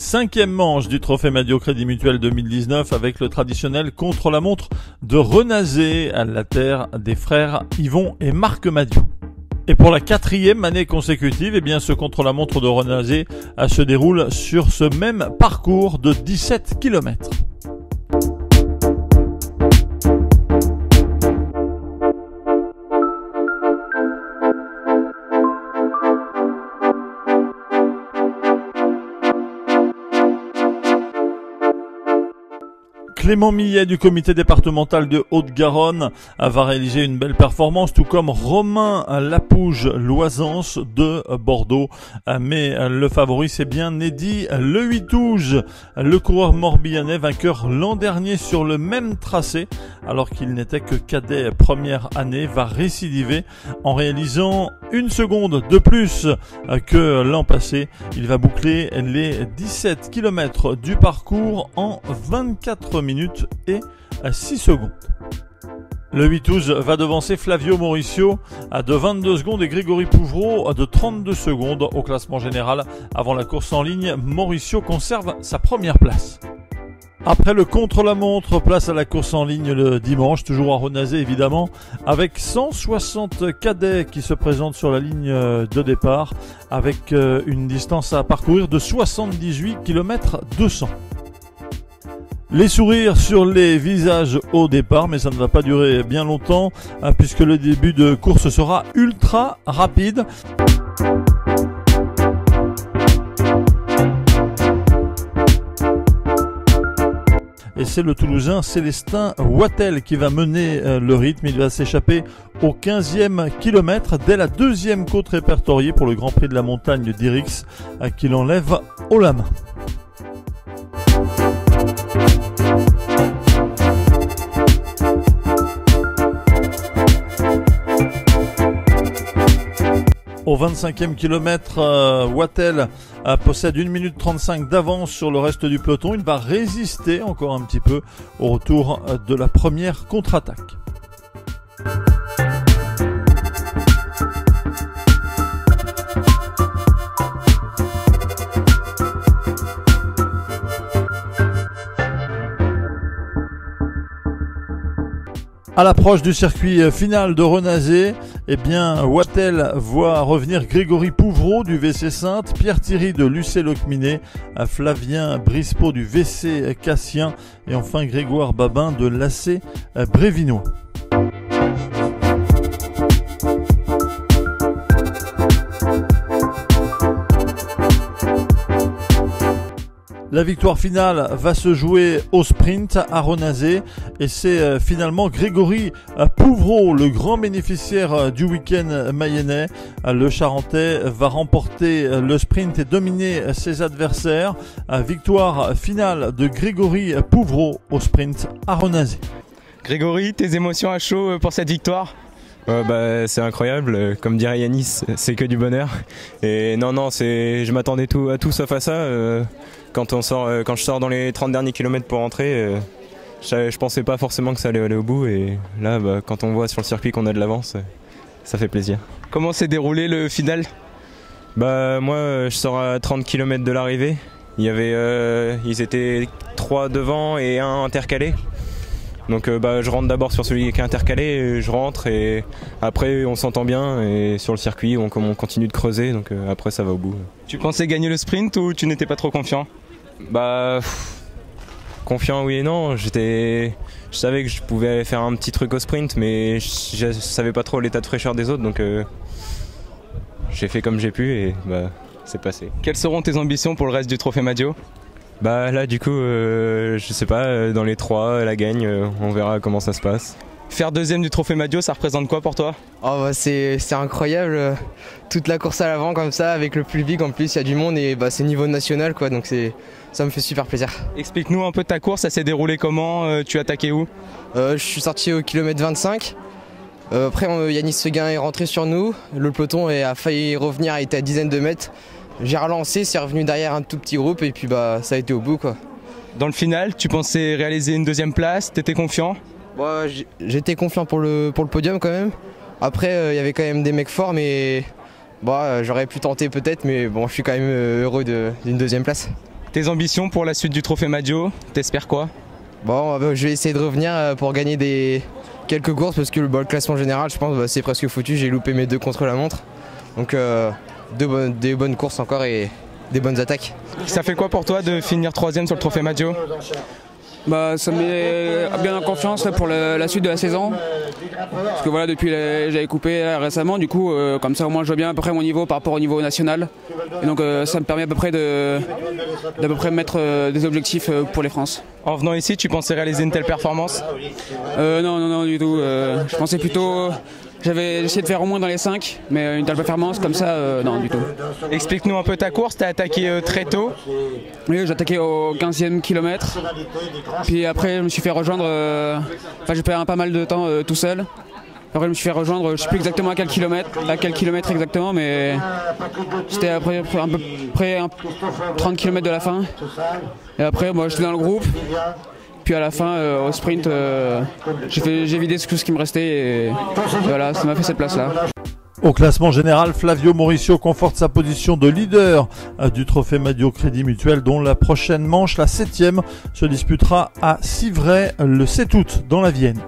5e manche du Trophée Madio Crédit Mutuel 2019 avec le traditionnel contre-la-montre de Renazé à la terre des frères Yvon et Marc Madio. Et pour la 4e année consécutive, ce contre-la-montre de Renazé se déroule sur ce même parcours de 17 km. Clément Millet du comité départemental de Haute-Garonne va réaliser une belle performance, tout comme Romain Lapouge-Loisance de Bordeaux. Mais le favori, c'est bien Eddy Le Huitouge, le coureur morbihanais, vainqueur l'an dernier sur le même tracé, alors qu'il n'était que cadet première année, va récidiver en réalisant 1 seconde de plus que l'an passé. Il va boucler les 17 km du parcours en 24 minutes et 6 secondes. Le Huitouge va devancer Flavio Mauricio de 22 secondes et Grégory Pouvreau de 32 secondes au classement général. Avant la course en ligne, Mauricio conserve sa première place. Après le contre-la-montre, place à la course en ligne le dimanche, toujours à Renazé évidemment, avec 160 cadets qui se présentent sur la ligne de départ, avec une distance à parcourir de 78 km 200. Les sourires sur les visages au départ, mais ça ne va pas durer bien longtemps, puisque le début de course sera ultra rapide. Et c'est le Toulousain Célestin Wattel qui va mener le rythme. Il va s'échapper au 15e kilomètre dès la 2e côte répertoriée pour le Grand Prix de la montagne d'Irix, qui l'enlève haut la main. Au 25e kilomètre, Wattel possède 1 minute 35 d'avance sur le reste du peloton. Il va résister encore un petit peu au retour de la première contre-attaque. À l'approche du circuit final de Renazé, Wattel voit revenir Grégory Pouvreau du VC Sainte, Pierre Thierry de l'UC Locminé, Flavien Brispeau du VC Cassien et enfin Grégoire Babin de l'AC Brévinois. La victoire finale va se jouer au sprint à Renazé et c'est finalement Grégory Pouvreau, le grand bénéficiaire du week-end mayennais. Le Charentais va remporter le sprint et dominer ses adversaires. Victoire finale de Grégory Pouvreau au sprint à Renazé. Grégory, tes émotions à chaud pour cette victoire ? C'est incroyable, comme dirait Yanis, c'est que du bonheur. Et je m'attendais à tout sauf à ça. Quand je sors dans les 30 derniers kilomètres pour rentrer, je pensais pas forcément que ça allait aller au bout. Et là, quand on voit sur le circuit qu'on a de l'avance, ça fait plaisir. Comment s'est déroulé le final ? Moi, je sors à 30 km de l'arrivée. Ils étaient 3 devant et 1 intercalé. Donc je rentre d'abord sur celui qui est intercalé, je rentre et après on s'entend bien et sur le circuit on continue de creuser, donc après ça va au bout. Tu pensais gagner le sprint ou tu n'étais pas trop confiant ? Confiant oui et non, je savais que je pouvais faire un petit truc au sprint mais je savais pas trop l'état de fraîcheur des autres, donc j'ai fait comme j'ai pu et c'est passé. Quelles seront tes ambitions pour le reste du Trophée Madio ? Là du coup je sais pas, dans les 3 la gagne, on verra comment ça se passe. Faire 2e du Trophée Madio, ça représente quoi pour toi ? C'est incroyable, toute la course à l'avant comme ça avec le public, en plus il y a du monde et c'est niveau national quoi, donc ça me fait super plaisir. Explique-nous un peu ta course, ça s'est déroulé comment, tu as attaqué où ? Je suis sorti au kilomètre 25. Après Yanis Seguin est rentré sur nous, le peloton a failli revenir, il était à dizaines de mètres. J'ai relancé, c'est revenu derrière un tout petit groupe et puis ça a été au bout quoi. Dans le final, tu pensais réaliser une 2e place, t'étais confiant ? J'étais confiant pour le podium quand même. Après il y avait quand même des mecs forts mais j'aurais pu tenter peut-être, mais je suis quand même heureux d'une 2e place. Tes ambitions pour la suite du Trophée Maggio, t'espères quoi? Bon, je vais essayer de revenir pour gagner quelques courses parce que le classement général, je pense, c'est presque foutu. J'ai loupé mes 2 contre-la-montre. Donc des bonnes courses encore et des bonnes attaques. Ça fait quoi pour toi de finir 3e sur le Trophée Maggio? Bah, ça me met bien en confiance là, pour la suite de la saison. Parce que voilà, depuis j'avais coupé là, récemment, du coup, comme ça au moins je vois bien à peu près mon niveau par rapport au niveau national. Et donc ça me permet à peu près d'à peu près mettre des objectifs pour les France. En venant ici, tu pensais réaliser une telle performance? Non, du tout. Je pensais plutôt. J'avais essayé de faire au moins dans les 5, mais une telle performance comme ça, non du tout. Explique-nous un peu ta course, tu as attaqué très tôt. Oui, j'ai attaqué au 15e kilomètre, puis après je me suis fait rejoindre, j'ai fait pas mal de temps tout seul. Après je me suis fait rejoindre, je ne sais plus exactement à quel kilomètre exactement, mais c'était à peu près 30 km de la fin. Et après moi j'étais dans le groupe. Puis à la fin, au sprint, j'ai vidé tout ce qui me restait et voilà, ça m'a fait cette place-là. Au classement général, Flavio Mauricio conforte sa position de leader du Trophée Maggio Crédit Mutuel, dont la prochaine manche, la 7e, se disputera à Civray le 7 août dans la Vienne.